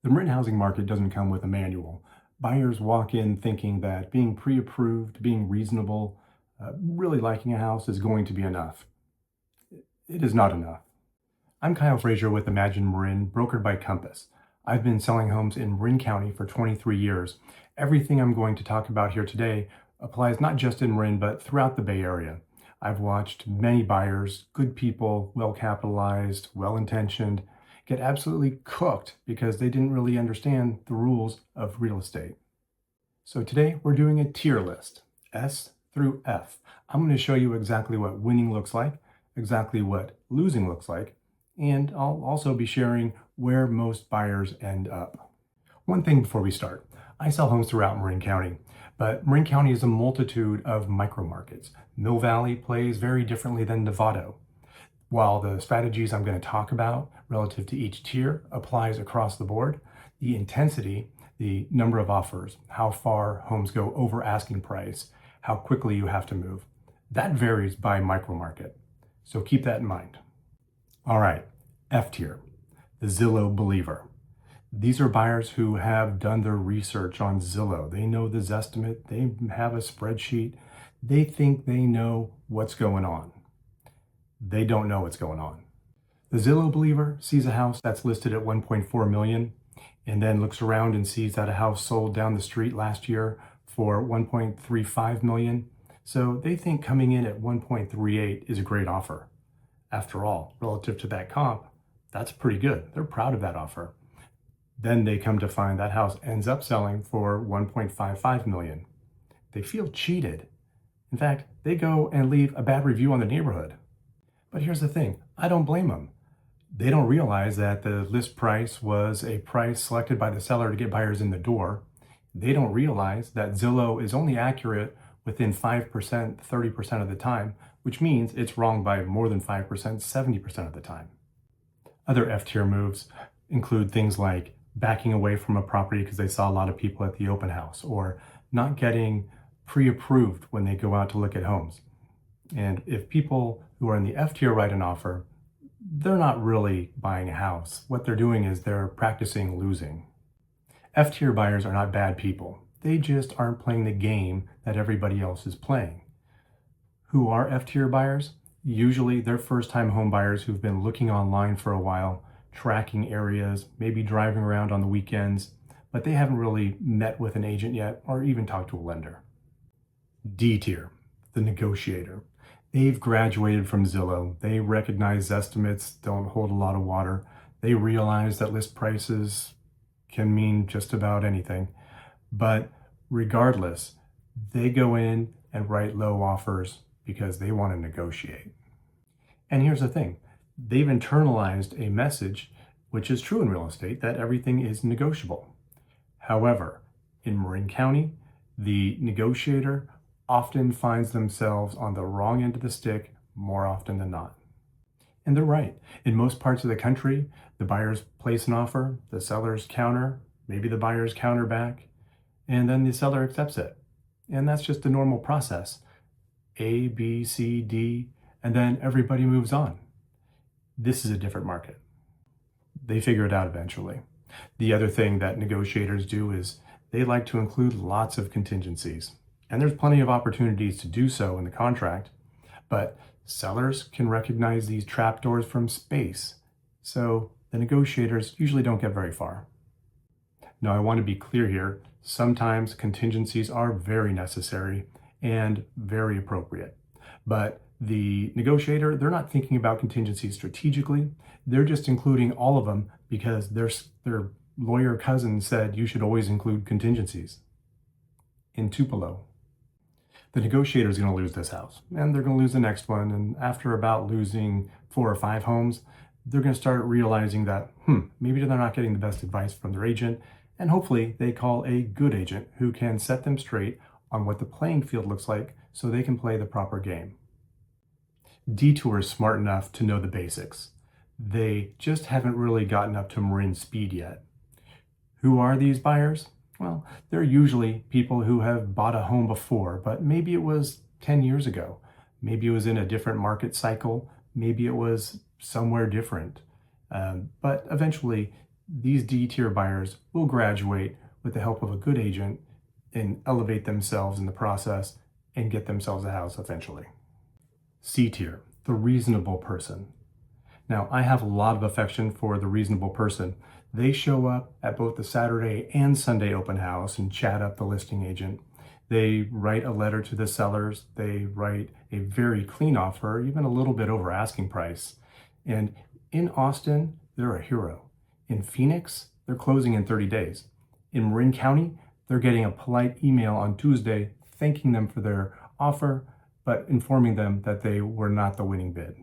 The Marin housing market doesn't come with a manual. Buyers walk in thinking that being pre-approved, being reasonable, really liking a house is going to be enough. It is not enough. I'm Kyle Frazier with Imagine Marin, brokered by Compass. I've been selling homes in Marin County for 23 years. Everything I'm going to talk about here today applies not just in Marin, but throughout the Bay Area. I've watched many buyers, good people, well-capitalized, well-intentioned, get absolutely cooked because they didn't really understand the rules of real estate. So today we're doing a tier list, S through F. I'm going to show you exactly what winning looks like, exactly what losing looks like, and I'll also be sharing where most buyers end up. One thing before we start, I sell homes throughout Marin County, but Marin County is a multitude of micro markets. Mill Valley plays very differently than Novato. While the strategies I'm going to talk about relative to each tier applies across the board, the intensity, the number of offers, how far homes go over asking price, how quickly you have to move, that varies by micro market. So keep that in mind. All right, F tier, the Zillow believer. These are buyers who have done their research on Zillow. They know the Zestimate, they have a spreadsheet, they think they know what's going on. They don't know what's going on. The Zillow believer sees a house that's listed at 1.4 million and then looks around and sees that a house sold down the street last year for 1.35 million. So they think coming in at 1.38 is a great offer. After all, relative to that comp, that's pretty good. They're proud of that offer. Then they come to find that house ends up selling for 1.55 million. They feel cheated. In fact, they go and leave a bad review on the neighborhood. But here's the thing, I don't blame them. They don't realize that the list price was a price selected by the seller to get buyers in the door. They don't realize that Zillow is only accurate within 5%, 30% of the time, which means it's wrong by more than 5%, 70% of the time. Other F-tier moves include things like backing away from a property because they saw a lot of people at the open house, or not getting pre-approved when they go out to look at homes. And if people who are in the F tier write an offer, they're not really buying a house. What they're doing is they're practicing losing. F tier buyers are not bad people. They just aren't playing the game that everybody else is playing. Who are F tier buyers? Usually they're first-time home buyers who've been looking online for a while, tracking areas, maybe driving around on the weekends, but they haven't really met with an agent yet or even talked to a lender. D tier, the negotiator. They've graduated from Zillow. They recognize estimates don't hold a lot of water. They realize that list prices can mean just about anything. But regardless, they go in and write low offers because they want to negotiate. And here's the thing, they've internalized a message, which is true in real estate, that everything is negotiable. However, in Marin County, the negotiator often finds themselves on the wrong end of the stick more often than not. And they're right. In most parts of the country, the buyers place an offer, the sellers counter, maybe the buyers counter back, and then the seller accepts it. And that's just the normal process. A, B, C, D, and then everybody moves on. This is a different market. They figure it out eventually. The other thing that negotiators do is they like to include lots of contingencies. And there's plenty of opportunities to do so in the contract, but sellers can recognize these trapdoors from space. So the negotiators usually don't get very far. Now, I want to be clear here. Sometimes contingencies are very necessary and very appropriate, but the negotiator, they're not thinking about contingencies strategically. They're just including all of them because their lawyer cousin said you should always include contingencies. In Tupelo, the negotiator is going to lose this house and they're going to lose the next one. And after about losing 4 or 5 homes, they're going to start realizing that, maybe they're not getting the best advice from their agent. And hopefully they call a good agent who can set them straight on what the playing field looks like so they can play the proper game. Detour is smart enough to know the basics. They just haven't really gotten up to Marin speed yet. Who are these buyers? Well, they're usually people who have bought a home before, but maybe it was 10 years ago. Maybe it was in a different market cycle. Maybe it was somewhere different. But eventually These D-tier buyers will graduate with the help of a good agent and elevate themselves in the process and get themselves a house eventually. C-tier, the reasonable person. Now, I have a lot of affection for the reasonable person. They show up at both the Saturday and Sunday open house and chat up the listing agent. They write a letter to the sellers. They write a very clean offer, even a little bit over asking price. And in Austin, they're a hero. In Phoenix, they're closing in 30 days. In Marin County, they're getting a polite email on Tuesday thanking them for their offer, but informing them that they were not the winning bid.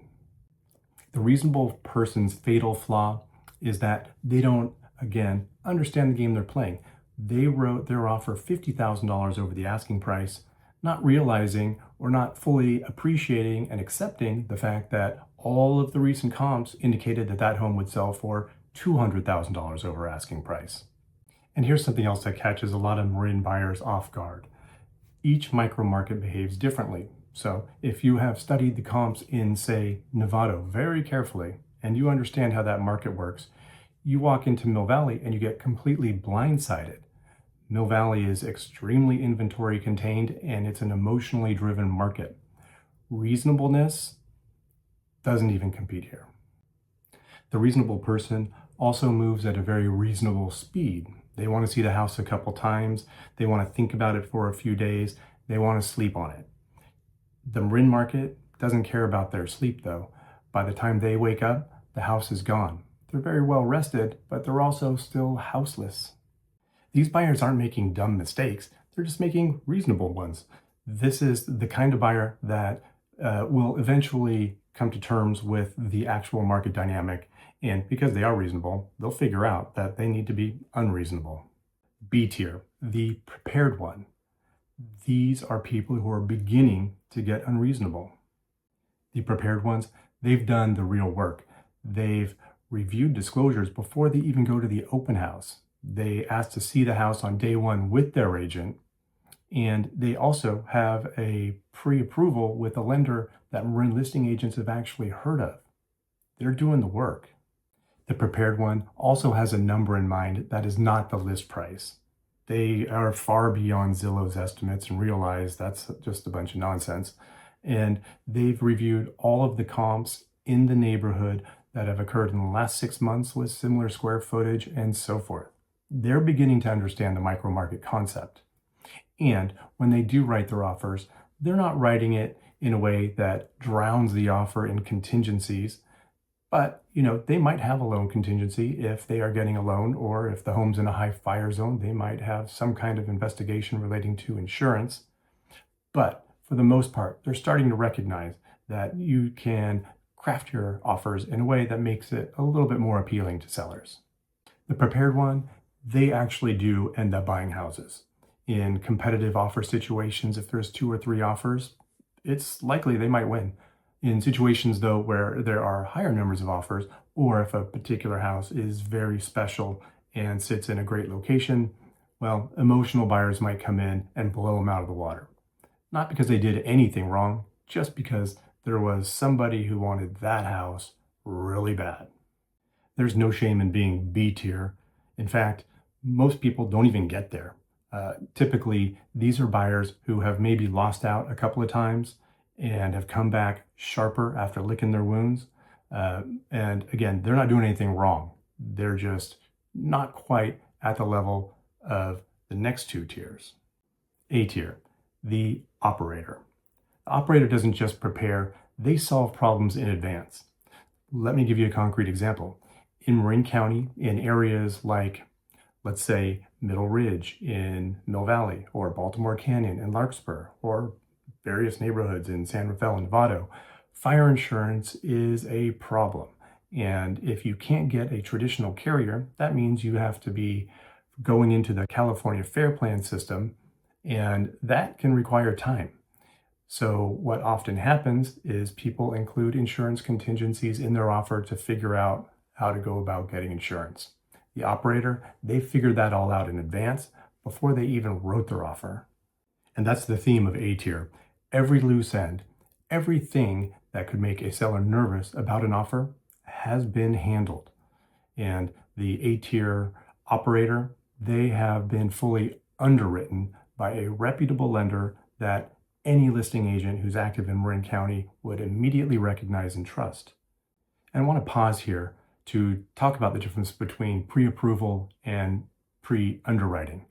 The reasonable person's fatal flaw is that they don't, again, understand the game they're playing. They wrote their offer $50,000 over the asking price, not realizing or not fully appreciating and accepting the fact that all of the recent comps indicated that that home would sell for $200,000 over asking price. And here's something else that catches a lot of Marin buyers off guard. Each micro market behaves differently. So if you have studied the comps in, say, Novato very carefully, and you understand how that market works, you walk into Mill Valley and you get completely blindsided. Mill Valley is extremely inventory contained and it's an emotionally driven market. Reasonableness doesn't even compete here. The reasonable person also moves at a very reasonable speed. They want to see the house a couple times. They want to think about it for a few days. They want to sleep on it. The Marin market doesn't care about their sleep though. By the time they wake up, the house is gone. They're very well rested, but they're also still houseless. These buyers aren't making dumb mistakes. They're just making reasonable ones. This is the kind of buyer that will eventually come to terms with the actual market dynamic. And because they are reasonable, they'll figure out that they need to be unreasonable. B tier, the prepared one. These are people who are beginning to get unreasonable. The prepared ones, they've done the real work. They've reviewed disclosures before they even go to the open house. They ask to see the house on day one with their agent. And they also have a pre-approval with a lender that Marin listing agents have actually heard of. They're doing the work. The prepared one also has a number in mind that is not the list price. They are far beyond Zillow's estimates and realize that's just a bunch of nonsense. And they've reviewed all of the comps in the neighborhood that have occurred in the last 6 months with similar square footage and so forth. They're beginning to understand the micro market concept. And when they do write their offers, they're not writing it in a way that drowns the offer in contingencies. But, they might have a loan contingency if they are getting a loan, or if the home's in a high fire zone, they might have some kind of investigation relating to insurance. But for the most part, they're starting to recognize that you can craft your offers in a way that makes it a little bit more appealing to sellers. The prepared one, they actually do end up buying houses. In competitive offer situations, if there's 2 or 3 offers, it's likely they might win. In situations, though, where there are higher numbers of offers, or if a particular house is very special and sits in a great location, well, emotional buyers might come in and blow them out of the water. Not because they did anything wrong, just because there was somebody who wanted that house really bad. There's no shame in being B tier. In fact, most people don't even get there. Typically, these are buyers who have maybe lost out a couple of times and have come back sharper after licking their wounds. And again, they're not doing anything wrong. They're just not quite at the level of the next 2 tiers. A tier, the operator. The operator doesn't just prepare, they solve problems in advance. Let me give you a concrete example. In Marin County, in areas like, let's say, Middle Ridge in Mill Valley, or Baltimore Canyon in Larkspur, or various neighborhoods in San Rafael and Novato, fire insurance is a problem. And if you can't get a traditional carrier, that means you have to be going into the California Fair Plan system, and that can require time. So what often happens is people include insurance contingencies in their offer to figure out how to go about getting insurance. The operator, they figured that all out in advance before they even wrote their offer. And that's the theme of A tier. Every loose end, everything that could make a seller nervous about an offer has been handled. And the A-tier operator, they have been fully underwritten by a reputable lender that any listing agent who's active in Marin County would immediately recognize and trust. And I want to pause here to talk about the difference between pre-approval and pre-underwriting.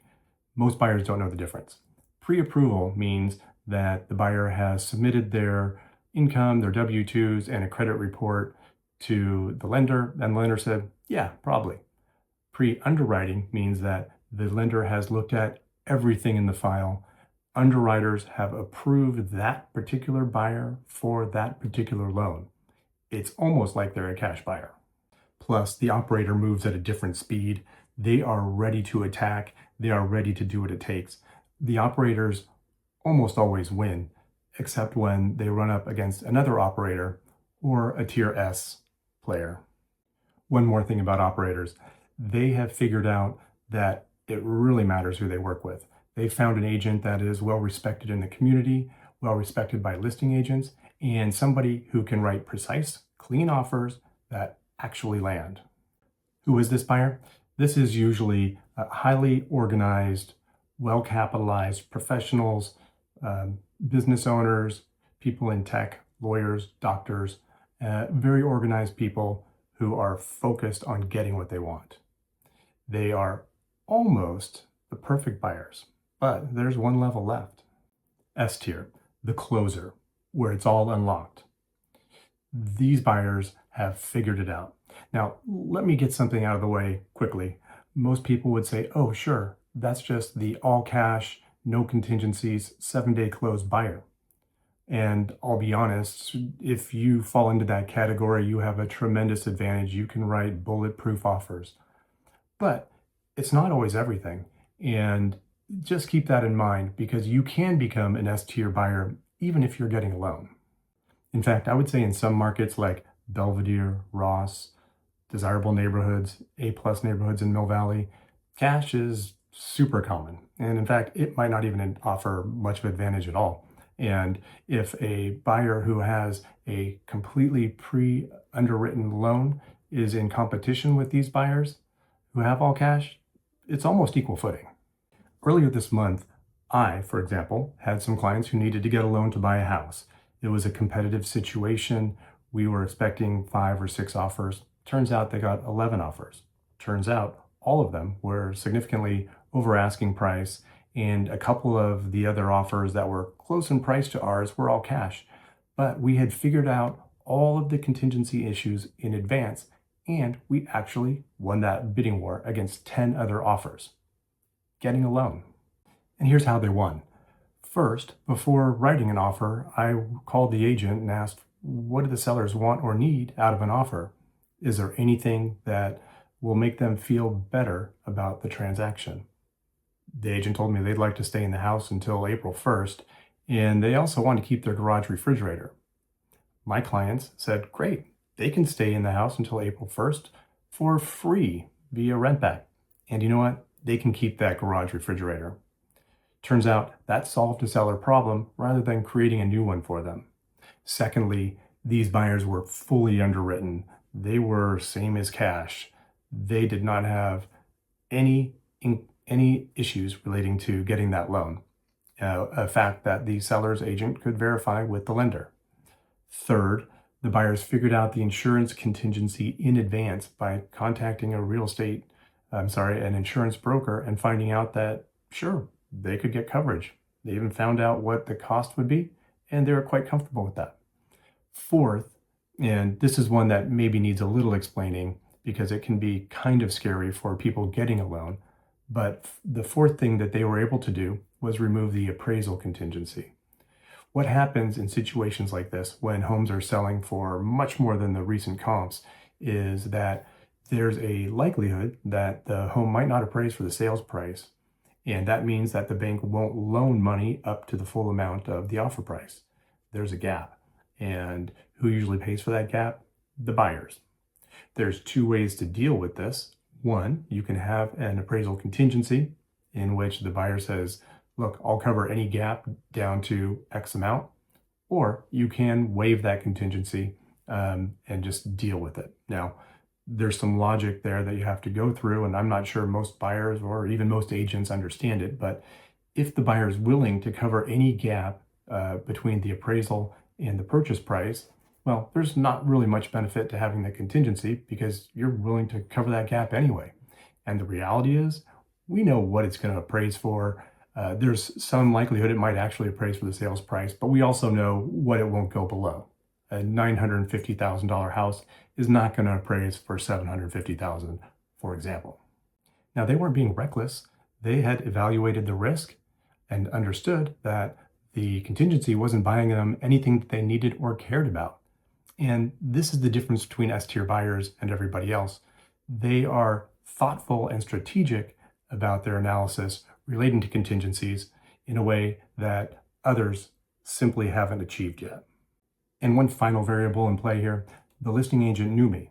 Most buyers don't know the difference. Pre-approval means that the buyer has submitted their income, their W-2s, and a credit report to the lender, and the lender said, yeah, probably. Pre-underwriting means that the lender has looked at everything in the file. Underwriters have approved that particular buyer for that particular loan. It's almost like they're a cash buyer. Plus, the operator moves at a different speed. They are ready to attack. They are ready to do what it takes. The operators almost always win, except when they run up against another operator or a tier S player. One more thing about operators. They have figured out that it really matters who they work with. They found an agent that is well respected in the community, well respected by listing agents, and somebody who can write precise, clean offers that actually land. Who is this buyer? This is usually highly organized, well-capitalized professionals, business owners, people in tech, lawyers, doctors, very organized people who are focused on getting what they want. They are almost the perfect buyers, but there's one level left. S tier, the closer, where it's all unlocked. These buyers have figured it out. Now, let me get something out of the way quickly. Most people would say, oh, sure, that's just the all cash, no contingencies, 7-day close buyer. And I'll be honest, if you fall into that category, you have a tremendous advantage. You can write bulletproof offers. But it's not always everything. And just keep that in mind, because you can become an S-tier buyer even if you're getting a loan. In fact, I would say in some markets like Belvedere, Ross, desirable neighborhoods, A-plus neighborhoods in Mill Valley, cash is super common. And in fact, it might not even offer much of advantage at all. And if a buyer who has a completely pre-underwritten loan is in competition with these buyers who have all cash, it's almost equal footing. Earlier this month, I, for example, had some clients who needed to get a loan to buy a house. It was a competitive situation. We were expecting 5 or 6 offers. Turns out they got 11 offers. Turns out all of them were significantly over asking price, and a couple of the other offers that were close in price to ours were all cash. But we had figured out all of the contingency issues in advance, and we actually won that bidding war against 10 other offers, getting a loan. And here's how they won. First, before writing an offer, I called the agent and asked, what do the sellers want or need out of an offer? Is there anything that will make them feel better about the transaction? The agent told me they'd like to stay in the house until April 1st, and they also want to keep their garage refrigerator. My clients said, great, they can stay in the house until April 1st for free via rent back. And you know what? They can keep that garage refrigerator. Turns out that solved a seller problem rather than creating a new one for them. Secondly, these buyers were fully underwritten. They were same as cash. They did not have any issues relating to getting that loan, a fact that the seller's agent could verify with the lender. Third, the buyers figured out the insurance contingency in advance by contacting an insurance broker and finding out that, sure, they could get coverage. They even found out what the cost would be, and they were quite comfortable with that. Fourth, and this is one that maybe needs a little explaining because it can be kind of scary for people getting a loan, but the fourth thing that they were able to do was remove the appraisal contingency. What happens in situations like this when homes are selling for much more than the recent comps is that there's a likelihood that the home might not appraise for the sales price, and that means that the bank won't loan money up to the full amount of the offer price. There's a gap. And who usually pays for that gap? The buyers. There's 2 ways to deal with this. One, you can have an appraisal contingency in which the buyer says, look, I'll cover any gap down to X amount, or you can waive that contingency and just deal with it. Now, There's some logic there that you have to go through, and I'm not sure most buyers or even most agents understand it, but if the buyer is willing to cover any gap between the appraisal and the purchase price, well, there's not really much benefit to having the contingency because you're willing to cover that gap anyway. And the reality is, we know what it's going to appraise for. There's some likelihood it might actually appraise for the sales price, but we also know what it won't go below. A $950,000 house is not going to appraise for $750,000, for example. Now, they weren't being reckless. They had evaluated the risk and understood that the contingency wasn't buying them anything that they needed or cared about. And this is the difference between S-tier buyers and everybody else. They are thoughtful and strategic about their analysis relating to contingencies in a way that others simply haven't achieved yet. And one final variable in play here, the listing agent knew me.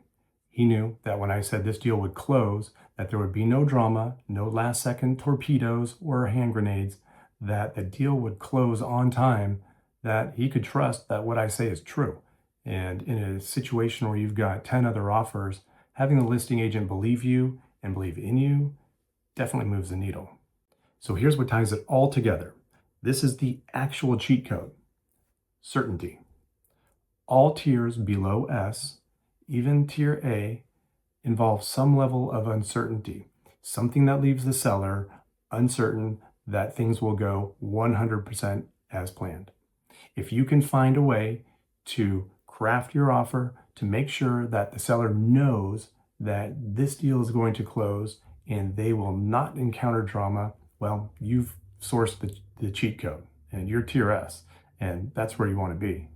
He knew that when I said this deal would close, that there would be no drama, no last second torpedoes or hand grenades, that the deal would close on time, that he could trust that what I say is true. And in a situation where you've got 10 other offers, having the listing agent believe you and believe in you definitely moves the needle. So here's what ties it all together. This is the actual cheat code. Certainty. All tiers below S, even tier A, involve some level of uncertainty, something that leaves the seller uncertain that things will go 100% as planned. If you can find a way to craft your offer to make sure that the seller knows that this deal is going to close and they will not encounter drama, well, you've sourced the cheat code and you're tier S, and that's where you want to be.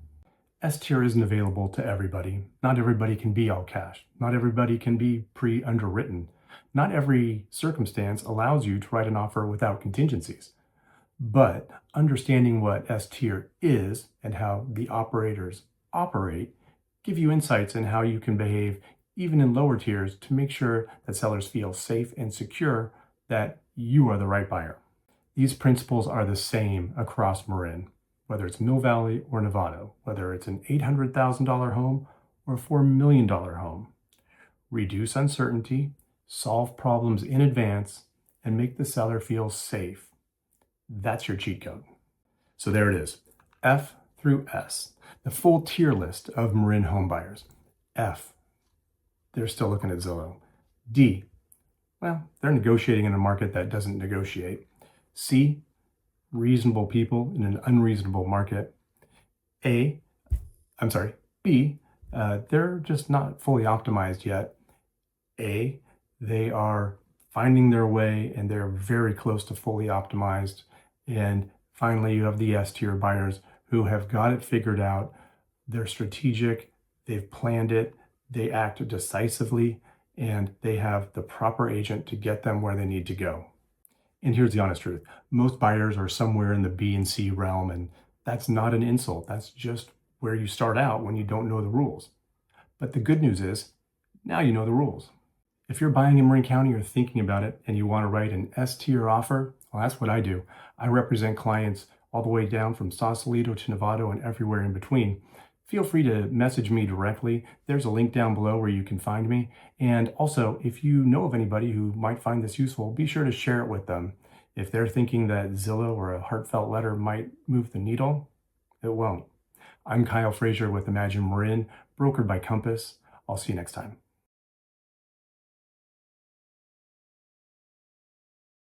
S tier isn't available to everybody. Not everybody can be all cash. Not everybody can be pre-underwritten. Not every circumstance allows you to write an offer without contingencies. But understanding what S tier is and how the operators operate give you insights in how you can behave even in lower tiers to make sure that sellers feel safe and secure that you are the right buyer. These principles are the same across Marin, whether it's Mill Valley or Novato, whether it's an $800,000 home or a $4 million home. Reduce uncertainty, solve problems in advance, and make the seller feel safe. That's your cheat code. So there it is, F through S, the full tier list of Marin home buyers. F, they're still looking at Zillow. D, well, they're negotiating in a market that doesn't negotiate. C, reasonable people in an unreasonable market. B, they're just not fully optimized yet. A, they are finding their way and they're very close to fully optimized. And finally, you have the S tier buyers who have got it figured out. They're strategic, they've planned it, they act decisively, and they have the proper agent to get them where they need to go. And here's the honest truth. Most buyers are somewhere in the B and C realm, and that's not an insult. That's just where you start out when you don't know the rules. But the good news is, now you know the rules. If you're buying in Marin County or thinking about it and you want to write an S-tier offer, well, that's what I do. I represent clients all the way down from Sausalito to Novato and everywhere in between. Feel free to message me directly. There's a link down below where you can find me. And also, if you know of anybody who might find this useful, be sure to share it with them. If they're thinking that Zillow or a heartfelt letter might move the needle, it won't. I'm Kyle Frazier with Imagine Marin, brokered by Compass. I'll see you next time.